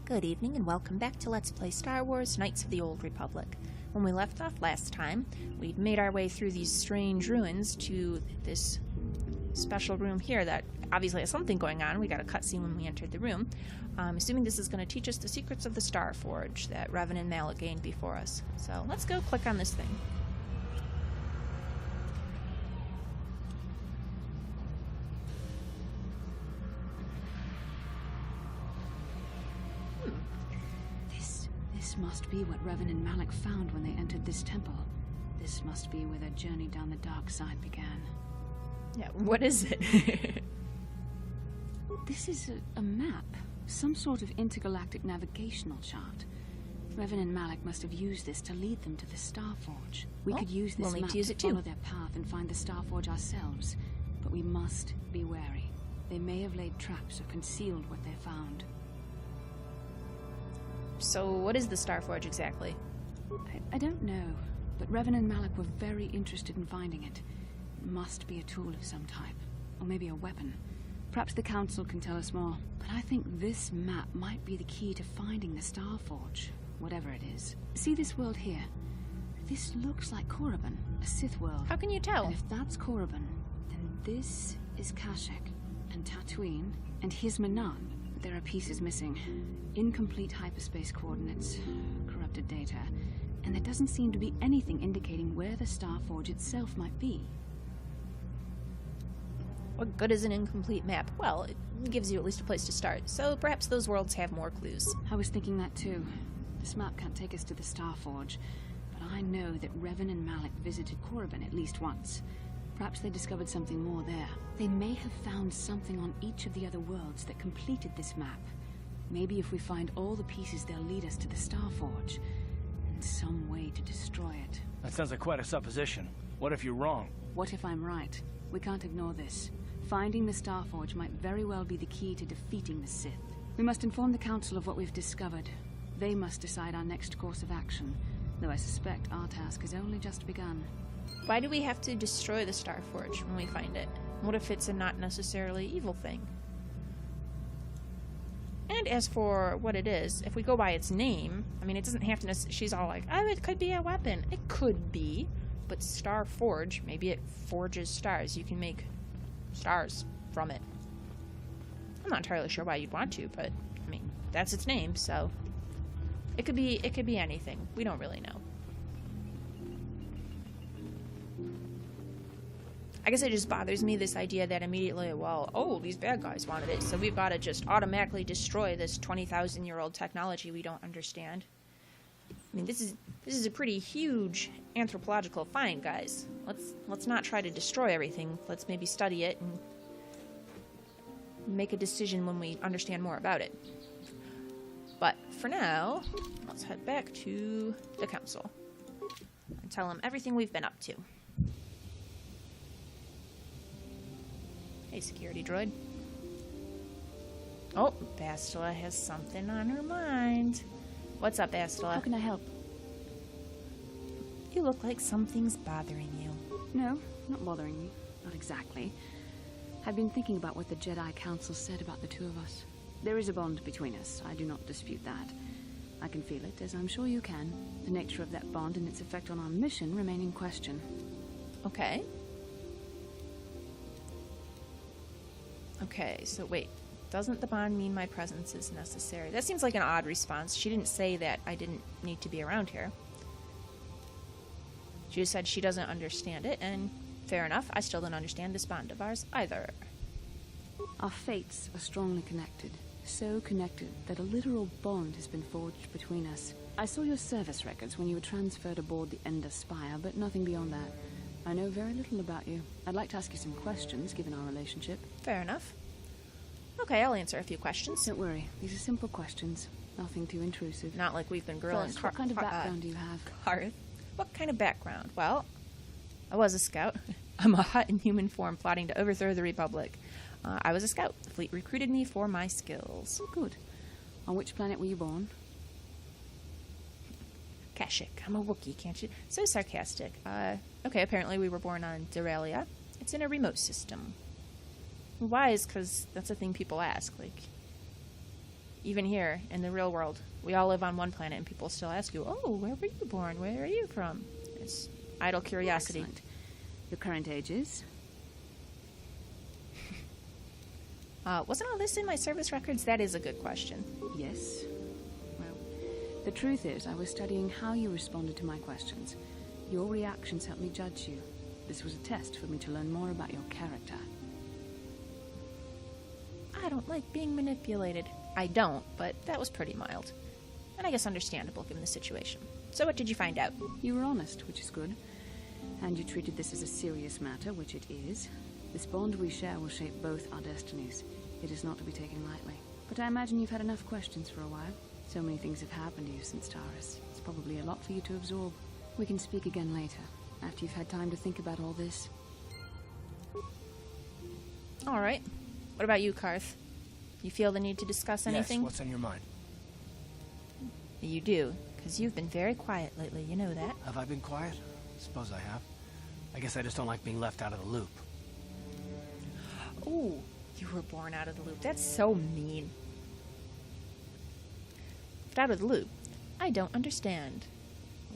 Good evening and welcome back to Let's Play Star Wars Knights of the Old Republic. When we left off last time, we'd made our way through these strange ruins to this special room here that obviously has something going on. We got a cutscene when we entered the room. I'm assuming this is going to teach us the secrets of the Star Forge that Revan and Malak gained before us. So let's go click on this thing. This must be what Revan and Malak found when they entered this temple. This must be where their journey down the dark side began. Yeah, what is it? This is a map. Some sort of intergalactic navigational chart. Revan and Malak must have used this to lead them to the Star Forge. We could use this map to follow their path and find the Star Forge ourselves. But we must be wary. They may have laid traps or concealed what they found. So what is the Star Forge exactly? I don't know, but Revan and Malak were very interested in finding it. It must be a tool of some type, or maybe a weapon. Perhaps the Council can tell us more, but I think this map might be the key to finding the Star Forge, whatever it is. See this world here? This looks like Korriban, a Sith world. How can you tell? And if that's Korriban, then this is Kashyyyk, and Tatooine, and here's Manan. There are pieces missing. Incomplete hyperspace coordinates, corrupted data, and there doesn't seem to be anything indicating where the Star Forge itself might be. What good is an incomplete map? Well, it gives you at least a place to start, so perhaps those worlds have more clues. I was thinking that too. This map can't take us to the Star Forge, but I know that Revan and Malak visited Korriban at least once. Perhaps they discovered something more there. They may have found something on each of the other worlds that completed this map. Maybe if we find all the pieces, they'll lead us to the Star Forge, and some way to destroy it. That sounds like quite a supposition. What if you're wrong? What if I'm right? We can't ignore this. Finding the Star Forge might very well be the key to defeating the Sith. We must inform the Council of what we've discovered. They must decide our next course of action, though I suspect our task has only just begun. Why do we have to destroy the Star Forge when we find it? What if it's a not necessarily evil thing? And as for what it is, if we go by its name, I mean, it doesn't have to she's all like, oh, it could be a weapon. It could be, but Star Forge, maybe it forges stars. You can make stars from it. I'm not entirely sure why you'd want to, but, I mean, that's its name, so it could be anything. We don't really know. I guess it just bothers me, this idea that immediately, well, oh, these bad guys wanted it, so we've got to just automatically destroy this 20,000-year-old technology we don't understand. I mean, this is a pretty huge anthropological find, guys. Let's not try to destroy everything. Let's maybe study it and make a decision when we understand more about it. But for now, let's head back to the Council and tell them everything we've been up to. Hey, security droid. Oh, Bastila has something on her mind. What's up, Bastila? How can I help? You look like something's bothering you. No, not bothering me. Not exactly. I've been thinking about what the Jedi Council said about the two of us. There is a bond between us. I do not dispute that. I can feel it, as I'm sure you can. The nature of that bond and its effect on our mission remain in question. Okay. Okay, so wait. Doesn't the bond mean my presence is necessary? That seems like an odd response. She didn't say that I didn't need to be around here. She just said she doesn't understand it, and fair enough, I still don't understand this bond of ours either. Our fates are strongly connected. So connected that a literal bond has been forged between us. I saw your service records when you were transferred aboard the Ender Spire, but nothing beyond that. I know very little about you. I'd like to ask you some questions, given our relationship. Fair enough. Okay, I'll answer a few questions. Don't worry. These are simple questions. Nothing too intrusive. Not like we've been grilling. First, what kind of background do you have? Karth. What kind of background? Well, I was a scout. I'm a hut in human form plotting to overthrow the Republic. I was a scout. The fleet recruited me for my skills. Good. On which planet were you born? Kashyyyk. I'm a Wookiee, can't you? So sarcastic. Okay, apparently we were born on Deralia. It's in a remote system. Why is because that's a thing people ask. Like, even here in the real world, we all live on one planet, and people still ask you, "Oh, where were you born? Where are you from?" It's idle curiosity. Excellent. Your current age is? Wasn't all this in my service records? That is a good question. Yes. Well, the truth is, I was studying how you responded to my questions. Your reactions helped me judge you. This was a test for me to learn more about your character. I don't like being manipulated. I don't, but that was pretty mild. And I guess understandable given the situation. So what did you find out? You were honest, which is good. And you treated this as a serious matter, which it is. This bond we share will shape both our destinies. It is not to be taken lightly. But I imagine you've had enough questions for a while. So many things have happened to you since Taurus. It's probably a lot for you to absorb. We can speak again later, after you've had time to think about all this. All right. What about you, Karth? You feel the need to discuss anything? Yes, what's on your mind? You do, because you've been very quiet lately, you know that. Have I been quiet? Suppose I have. I guess I just don't like being left out of the loop. Ooh, you were born out of the loop. That's so mean. Left out of the loop? I don't understand.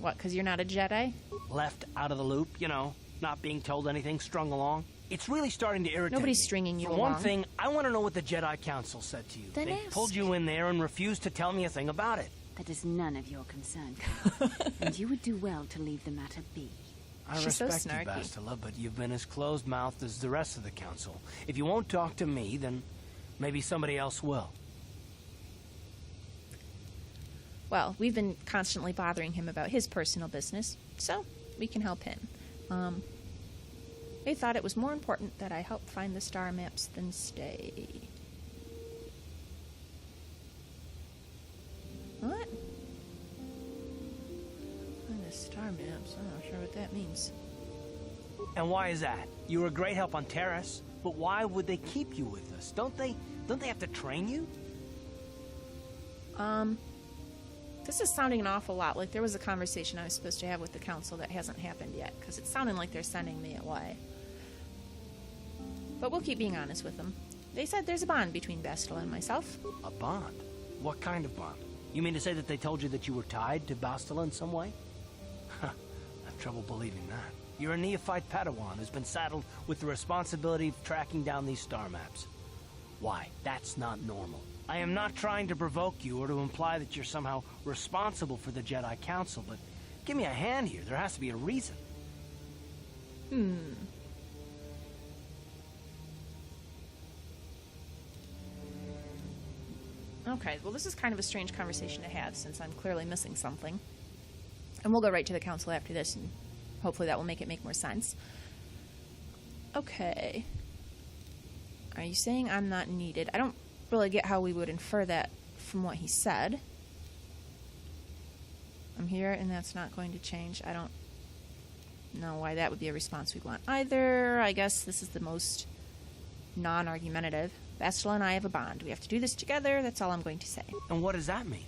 What, because you're not a Jedi? Left out of the loop, you know, not being told anything, strung along. It's really starting to irritate Nobody's me. stringing you For along. one thing, I want to know what the Jedi Council said to you. Then They ask. pulled you in there and refused to tell me a thing about it. That is none of your concern, Carl. And you would do well to leave the matter be. I She's so respect you, snarky. Bastila, but you've been as closed-mouthed as the rest of the Council. If you won't talk to me, then maybe somebody else will. Well, we've been constantly bothering him about his personal business, so we can help him. They thought it was more important that I help find the star maps than stay. What? Find the star maps? I'm not sure what that means. And why is that? You were a great help on Terrace, but why would they keep you with us? Don't they have to train you? This is sounding an awful lot like there was a conversation I was supposed to have with the council that hasn't happened yet, because it's sounding like they're sending me away. But we'll keep being honest with them. They said there's a bond between Bastila and myself. A bond? What kind of bond? You mean to say that they told you that you were tied to Bastila in some way? I have trouble believing that. You're a neophyte Padawan who's been saddled with the responsibility of tracking down these star maps. Why? That's not normal. I am not trying to provoke you or to imply that you're somehow responsible for the Jedi Council, but give me a hand here. There has to be a reason. Okay, well this is kind of a strange conversation to have since I'm clearly missing something. And we'll go right to the council after this, and hopefully that will make it make more sense. Okay. Are you saying I'm not needed? I don't really get how we would infer that from what he said. I'm here and that's not going to change. I don't know why that would be a response we'd want either. I guess this is the most non-argumentative. Bastila and I have a bond. We have to do this together. That's all I'm going to say. And what does that mean?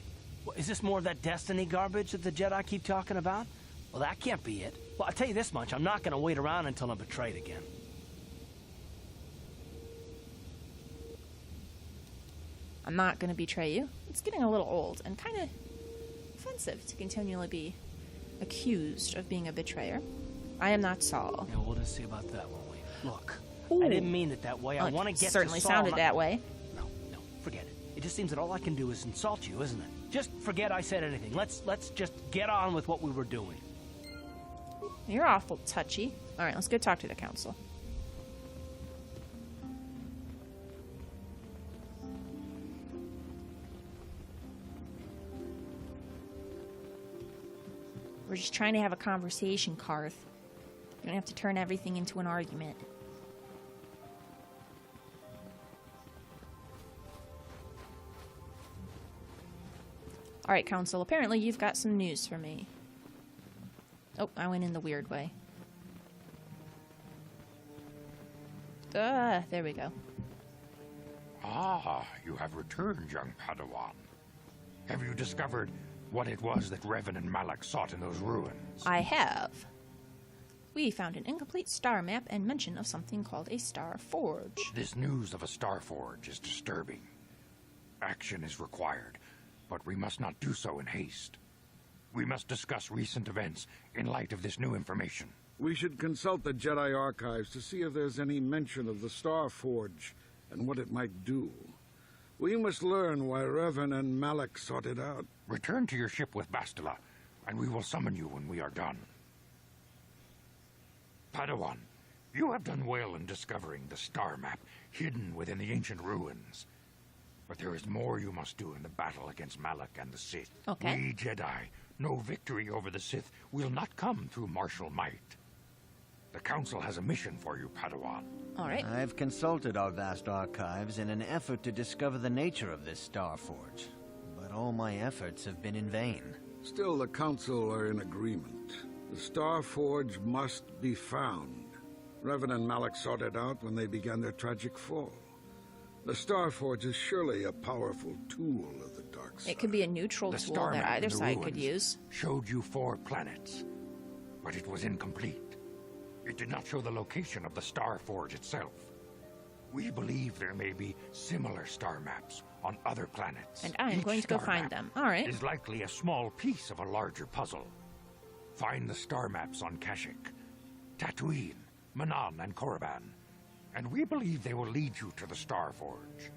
Is this more of that destiny garbage that the Jedi keep talking about? Well, that can't be it. Well, I'll tell you this much. I'm not going to wait around until I'm betrayed again. I'm not going to betray you. It's getting a little old and kind of offensive to continually be accused of being a betrayer. I am not Saul. Yeah, we'll just see about that, won't we? Look, Ooh. I didn't mean it that way. I want to get certainly to Saul. sounded that way. No, forget it. It just seems that all I can do is insult you, isn't it? Just forget I said anything. Let's just get on with what we were doing. You're awful touchy. All right, let's go talk to the council. We're just trying to have a conversation, Karth. You don't have to turn everything into an argument. Alright, Council. Apparently you've got some news for me. Oh, I went in the weird way. There we go. Ah, you have returned, young Padawan. Have you discovered what it was that Revan and Malak sought in those ruins? I have. We found an incomplete star map and mention of something called a star forge. This news of a star forge is disturbing. Action is required, but we must not do so in haste. We must discuss recent events in light of this new information. We should consult the Jedi archives to see if there's any mention of the Star Forge and what it might do. We must learn why Revan and Malak sought it out. Return to your ship with Bastila, and we will summon you when we are done. Padawan, you have done well in discovering the star map hidden within the ancient ruins. But there is more you must do in the battle against Malak and the Sith. Okay. We Jedi know victory over the Sith will not come through martial might. The Council has a mission for you, Padawan. All right. I've consulted our vast archives in an effort to discover the nature of this Star Forge, but all my efforts have been in vain. Still, the Council are in agreement. The Star Forge must be found. Revan and Malak sought it out when they began their tragic fall. The Star Forge is surely a powerful tool of the dark side. It could be a neutral The tool star that map in either the side could ruins use. showed you 4 planets, but it was incomplete. It did not show the location of the Star Forge itself. We believe there may be similar star maps on other planets. And I am Each going to go star find map them. All right. is likely a small piece of a larger puzzle. Find the star maps on Kashyyyk, Tatooine, Manan, and Korriban, and we believe they will lead you to the Star Forge.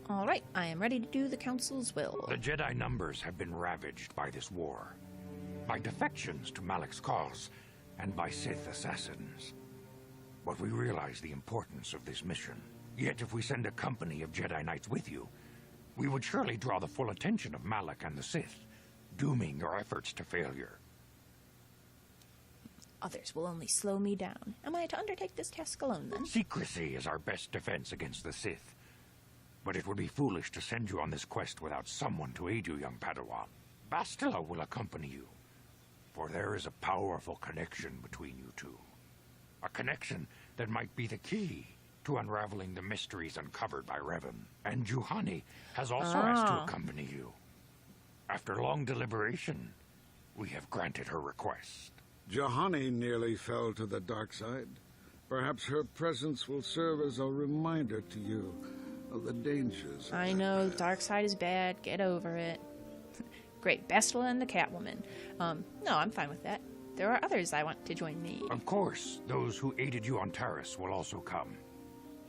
All right. I am ready to do the Council's will. The Jedi numbers have been ravaged by this war, by defections to Malak's cause, and by Sith assassins. But we realize the importance of this mission. Yet if we send a company of Jedi Knights with you, we would surely draw the full attention of Malak and the Sith, dooming your efforts to failure. Others will only slow me down. Am I to undertake this task alone, then? Secrecy is our best defense against the Sith. But it would be foolish to send you on this quest without someone to aid you, young Padawan. Bastila will accompany you, for there is a powerful connection between you two. A connection that might be the key to unraveling the mysteries uncovered by Revan. And Juhani has also asked to accompany you. After long deliberation, we have granted her request. Juhani nearly fell to the dark side. Perhaps her presence will serve as a reminder to you of the dangers. I know, dark side is bad. Get over it. Great, Bastila and the Catwoman. No, I'm fine with that. There are others I want to join me. Of course, those who aided you on Taris will also come.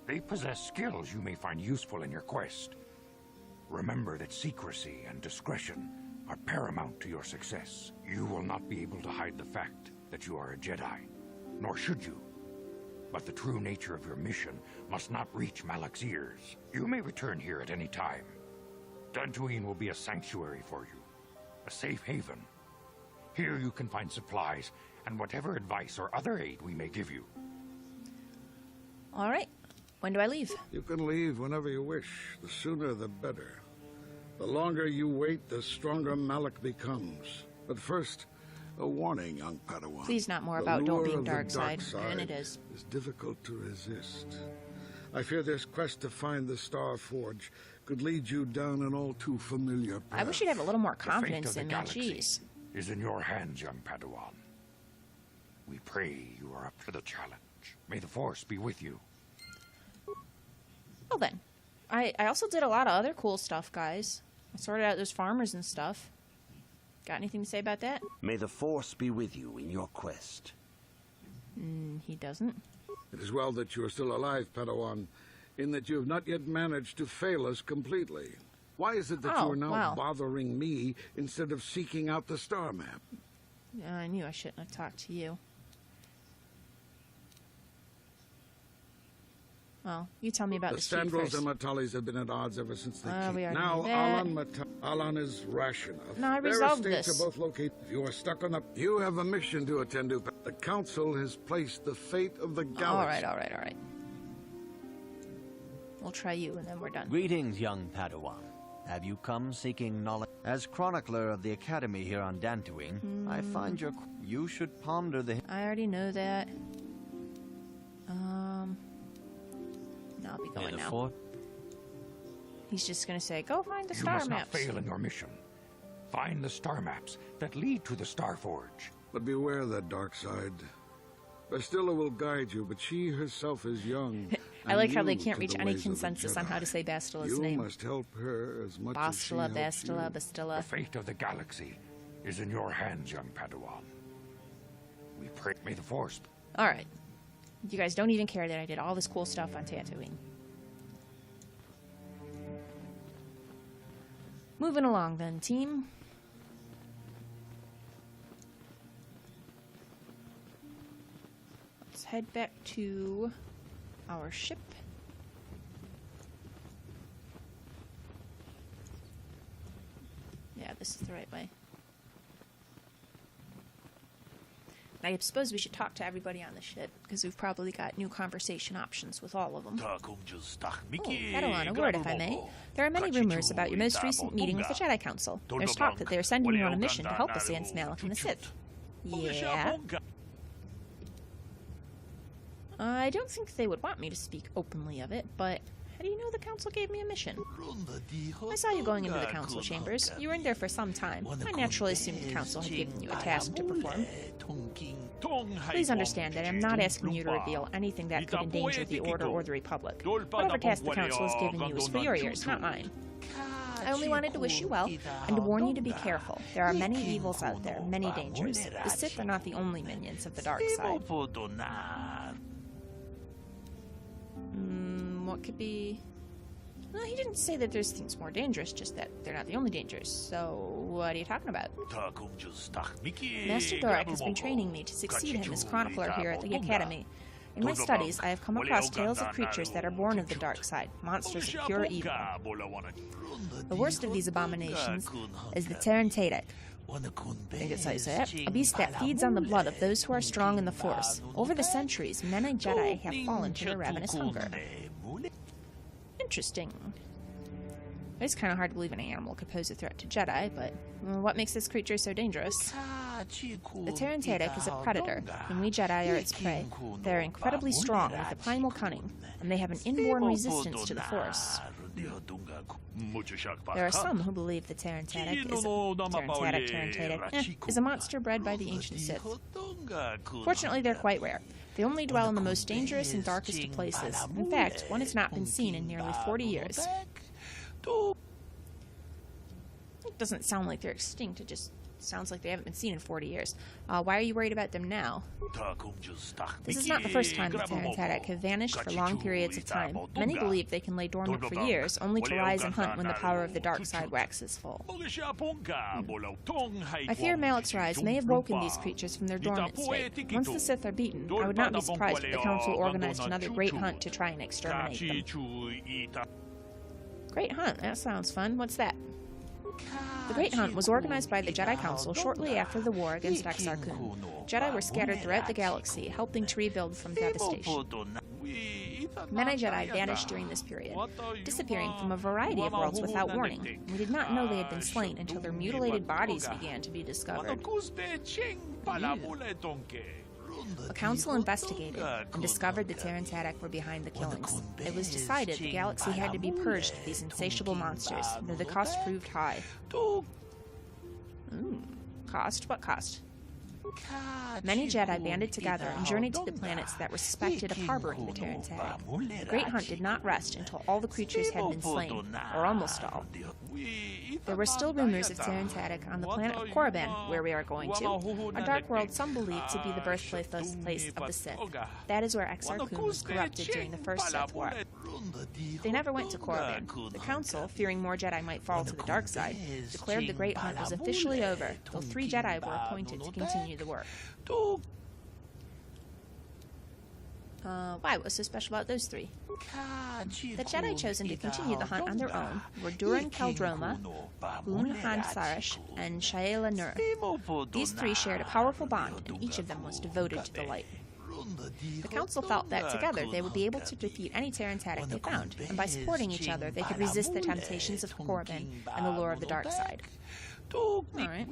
They possess skills you may find useful in your quest. Remember that secrecy and discretion are paramount to your success. You will not be able to hide the fact that you are a Jedi, nor should you. But the true nature of your mission must not reach Malak's ears. You may return here at any time. Dantooine will be a sanctuary for you, a safe haven. Here you can find supplies and whatever advice or other aid we may give you. All right. When do I leave? You can leave whenever you wish. The sooner the better. The longer you wait, the stronger Malak becomes. But first, a warning, young Padawan. Please not more The about don't lure being of the dark side. And it is. Is difficult to resist. I fear this quest to find the Star Forge could lead you down an all too familiar path. I wish you'd have a little more The fate confidence of the in me. galaxy Jeez. is in your hands, young Padawan. We pray you are up to the challenge. May the Force be with you. Well then. I also did a lot of other cool stuff, guys. I sorted out those farmers and stuff. Got anything to say about that? May the Force be with you in your quest. He doesn't. It is well that you are still alive, Padawan, in that you have not yet managed to fail us completely. Why is it that you Oh, are now wow. bothering me instead of seeking out the star map? I knew I shouldn't have talked to you. Well, you tell me about The this sheep Sandals first. and Matalis have been at odds ever since they came. we already Now knew that. Alan is rash enough. No, I Their resolved estates this. are both located. If you are stuck on the... You have a mission to attend to. The Council has placed the fate of the galaxy. All right. We'll try you, and then we're done. Greetings, young Padawan. Have you come seeking knowledge? As chronicler of the Academy here on Dantooine, I find you should ponder the... I already know that. No, I'll be going now. He's just gonna say, go find the You star must not maps. fail in your mission. Find the star maps that lead to the Star Forge. But beware that dark side. Bastila will guide you, but she herself is young I like how they new can't to reach the any ways of the consensus on how to Jedi. say Bastila's You name. must help her as much as she Bastila, helps you. Bastila, The Bastila. fate of the galaxy is in your hands, young Padawan. We pray. May the Force. Alright. You guys don't even care that I did all this cool stuff on Tatooine. Moving along then, team. Let's head back to our ship. Yeah, this is the right way. I suppose we should talk to everybody on the ship, because we've probably got new conversation options with all of them. Oh, Padawan, a word, if I may. There are many rumors about your most recent meeting with the Jedi Council. There's talk that they are sending you on a mission to help us against Malak and the Sith. Yeah? I don't think they would want me to speak openly of it, but how do you know the Council gave me a mission? I saw you going into the Council chambers. You were in there for some time. I naturally assumed the Council had given you a task to perform. Please understand that I'm not asking you to reveal anything that could endanger the Order or the Republic. Whatever task the Council has given you is for your ears, not mine. I only wanted to wish you well, and to warn you to be careful. There are many evils out there, many dangers. The Sith are not the only minions of the dark side. What could be... Well, he didn't say that there's things more dangerous, just that they're not the only dangers. So, what are you talking about? Master Dorak has been training me to succeed him as chronicler here at the Academy. In my studies, I have come across tales of creatures that are born of the dark side, monsters of pure evil. The worst of these abominations is the Terran-Tadic. I think that's how you say it. A beast that feeds on the blood of those who are strong in the Force. Over the centuries, many Jedi have fallen to their ravenous hunger. Interesting. It's kind of hard to believe an animal could pose a threat to Jedi, but what makes this creature so dangerous? The Terran-Tadic is a predator, and we Jedi are its prey. They are incredibly strong with a primal cunning, and they have an inborn resistance to the Force. There are some who believe the Terran-Tadic is a monster bred by the ancient Sith. Fortunately, they're quite rare. They only dwell in the most dangerous and darkest of places. In fact, one has not been seen in nearly 40 years. It doesn't sound like they're extinct, it just sounds like they haven't been seen in 40 years. Why are you worried about them now? This is not the first time the Terran-Tadic have vanished for long periods of time. Many believe they can lay dormant for years, only to rise and hunt when the power of the dark side waxes full. I fear Malak's rise may have woken these creatures from their dormant state. Once the Sith are beaten, I would not be surprised if the Council organized another great hunt to try and exterminate them. Great hunt, that sounds fun. What's that? The Great Hunt was organized by the Jedi Council shortly after the war against Exar Kun. Jedi were scattered throughout the galaxy, helping to rebuild from devastation. Many Jedi vanished during this period, disappearing from a variety of worlds without warning. We did not know they had been slain until their mutilated bodies began to be discovered. A council investigated and discovered the Terran-Tadic were behind the killings. It was decided the galaxy had to be purged of these insatiable monsters, though the cost proved high. Cost? What cost? Many Jedi banded together and journeyed to the planets that were suspected of harboring the Terran-Tadic. The Great Hunt did not rest until all the creatures had been slain, or almost all. There were still rumors of Terran-Tadic on the planet of Korriban, where we are going to, a dark world some believe to be the birthplace of the Sith. That is where Exar Kun was corrupted during the First Sith War. They never went to Korriban. The Council, fearing more Jedi might fall to the dark side, declared the Great Hunt was officially over, though 3 Jedi were appointed to continue the work. Why? What's so special about those 3? The Jedi chosen to continue the hunt on their own were Durin Keldroma, Un Han Sarish, and Shaela Nur. These 3 shared a powerful bond, and each of them was devoted to the light. The Council felt that together they would be able to defeat any Terran-Tadic they found, and by supporting each other they could resist the temptations of Korriban and the lure of the dark side. Alright.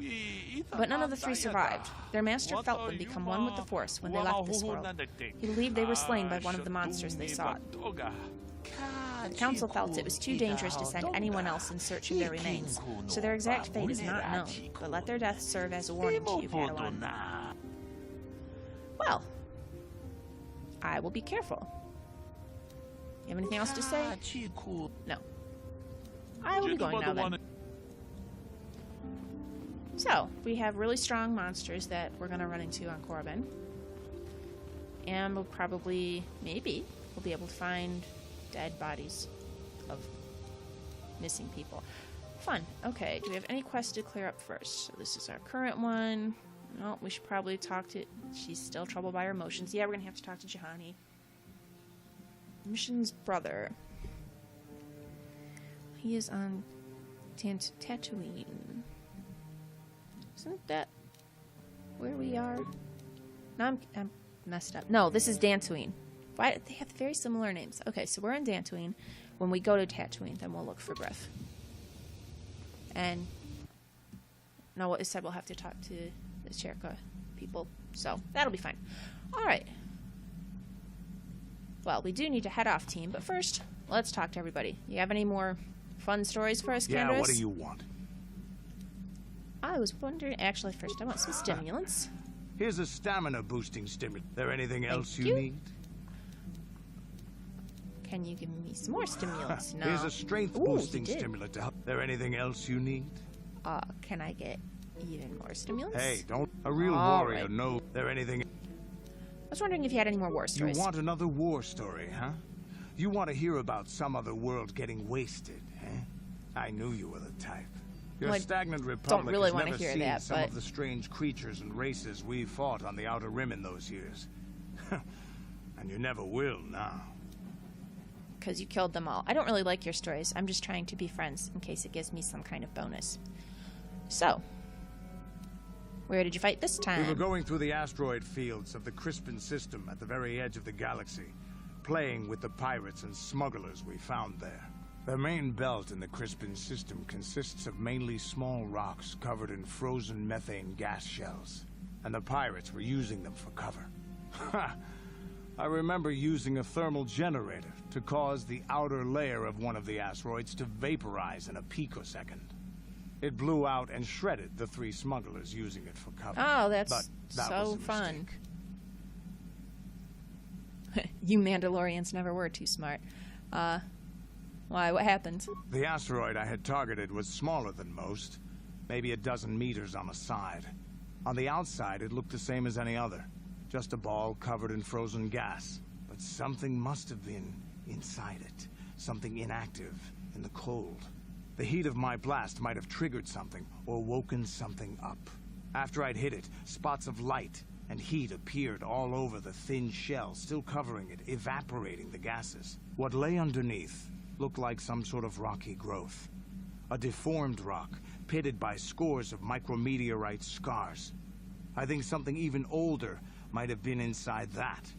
But none of the 3 survived. Their master felt them become one with the Force when they left this world. He believed they were slain by one of the monsters they sought. The Council felt it was too dangerous to send anyone else in search of their remains, so their exact fate is not known, but let their deaths serve as a warning to you, Padawan. Well, I will be careful. You have anything else to say? Cool. No. I will be going now then. So, we have really strong monsters that we're going to run into on Korriban. And we'll probably, maybe, we'll be able to find dead bodies of missing people. Fun. Okay, do we have any quests to clear up first? So this is our current one. No, we should probably talk to... She's still troubled by her emotions. Yeah, we're going to have to talk to Juhani. Mission's brother. He is on Tatooine. Isn't that where we are? No, I'm messed up. No, this is Dantooine. Why? They have very similar names. Okay, so we're in Dantooine. When we go to Tatooine, then we'll look for Griff. And no, it said we'll have to talk to the Cherka people, so that'll be fine. All right. Well, we do need to head off, team, but first, let's talk to everybody. You have any more fun stories for us, Canderous? Yeah, what do you want? I was wondering... Actually, first, I want some stimulants. Here's a stamina-boosting stimulant. There anything else Thank you you. need? Can you give me some more stimulants? No. Here's a strength-boosting stimulant to help. There anything else you need? Can I get even more stimulants? Hey, don't... A real All warrior right. knows. There anything... I was wondering if you had any more war You stories. want another war story, huh? You want to hear about some other world getting wasted, eh? I knew you were the type. Your Well, I stagnant republic really has wanna never hear seen that, some but- of the strange creatures and races we fought on the Outer Rim in those years. And you never will now. Because you killed them all. I don't really like your stories. I'm just trying to be friends in case it gives me some kind of bonus. So, where did you fight this time? We were going through the asteroid fields of the Crispin system at the very edge of the galaxy, playing with the pirates and smugglers we found there. The main belt in the Crispin system consists of mainly small rocks covered in frozen methane gas shells, and the pirates were using them for cover. I remember using a thermal generator to cause the outer layer of one of the asteroids to vaporize in a picosecond. It blew out and shredded the 3 smugglers using it for cover. Oh, that's But that so was a fun. mistake. You Mandalorians never were too smart. Why? What happened? The asteroid I had targeted was smaller than most, maybe a dozen meters on a side. On the outside, it looked the same as any other, just a ball covered in frozen gas. But something must have been inside it, something inactive in the cold. The heat of my blast might have triggered something or woken something up. After I'd hit it, spots of light and heat appeared all over the thin shell, still covering it, evaporating the gases. What lay underneath looked like some sort of rocky growth. A deformed rock, pitted by scores of micrometeorite scars. I think something even older might have been inside that.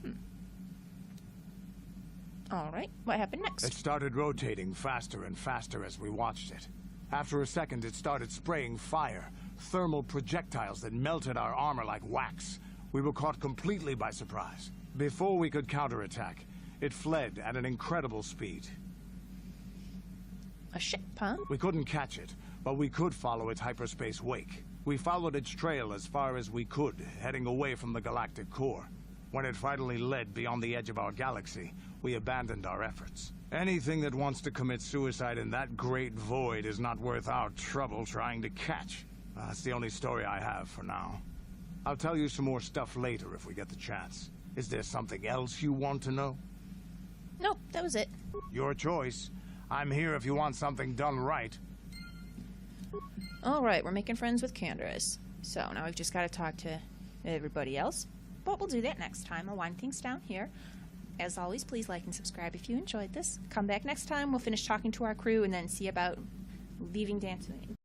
All right. What happened next? It started rotating faster and faster as we watched it. After a second, it started spraying fire, thermal projectiles that melted our armor like wax. We were caught completely by surprise. Before we could counterattack, it fled at an incredible speed. A ship, huh? We couldn't catch it, but we could follow its hyperspace wake. We followed its trail as far as we could, heading away from the galactic core. When it finally led beyond the edge of our galaxy, we abandoned our efforts. Anything that wants to commit suicide in that great void is not worth our trouble trying to catch. That's the only story I have for now. I'll tell you some more stuff later if we get the chance. Is there something else you want to know? Nope, that was it. Your choice. I'm here if you want something done right. All right, we're making friends with Canderous. So now we've just got to talk to everybody else. But we'll do that next time. I'll wind things down here. As always, please like and subscribe if you enjoyed this. Come back next time. We'll finish talking to our crew and then see about leaving Dantooine.